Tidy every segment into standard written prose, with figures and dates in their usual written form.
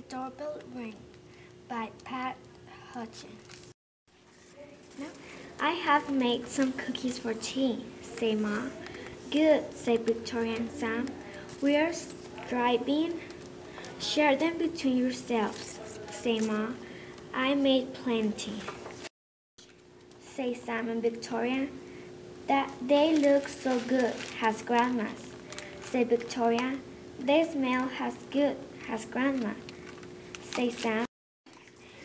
Doorbell Ring by Hutchins. No, I have made some cookies for tea, say Ma. Good, say Victoria and Sam. We are striving. Share them between yourselves, say Ma. I made plenty, say Sam and Victoria. That they look so good, has Grandma's, say Victoria. They smell as good, has Grandma, say Sam.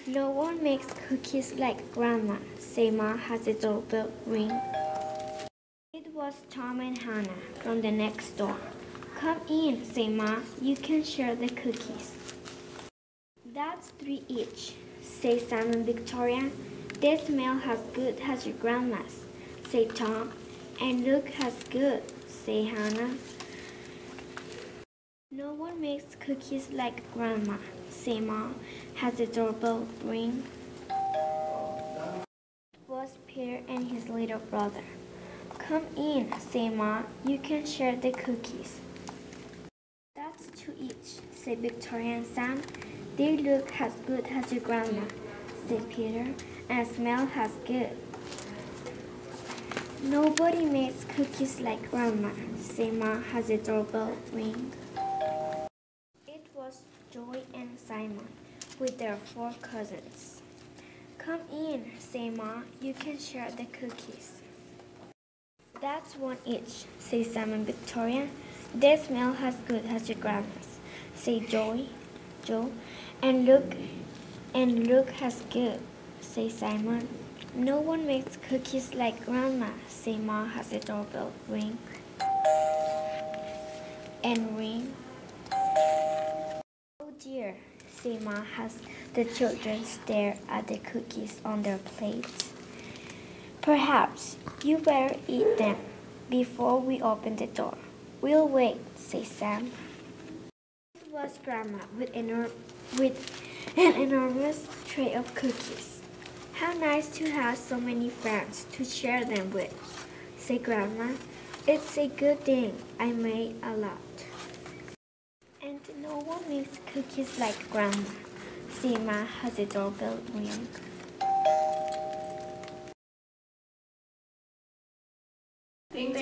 No one makes cookies like Grandma, say Ma as the doorbell ring. It was Tom and Hannah from the next door. Come in, say Ma, you can share the cookies. That's 3 each, say Sam and Victoria. They smell as good as your grandma's, say Tom. And look as good, say Hannah. No one makes cookies like Grandma, say Ma, as the doorbell ring. It was Peter and his little brother. Come in, say Ma, you can share the cookies. That's 2 each, say Victoria and Sam. They look as good as your grandma, said Peter, and smell as good. Nobody makes cookies like Grandma, say Ma as the doorbell ring. It was Joy and Simon with their 4 cousins. Come in, say Ma, you can share the cookies. That's 1 each, say Sam and Victoria. They smell as good as your grandma's, say Joe, and look as good, say Simon. No one makes cookies like Grandma, say Ma as the doorbell ring. And ring. Oh dear, say Ma as the children stare at the cookies on their plates. Perhaps you better eat them before we open the door. We'll wait, say Sam. It was Grandma with an enormous tray of cookies. How nice to have so many friends to share them with, say Grandma. It's a good thing I made a lot. And no one makes cookies like Grandma, say Ma as the doorbell ring. Thanks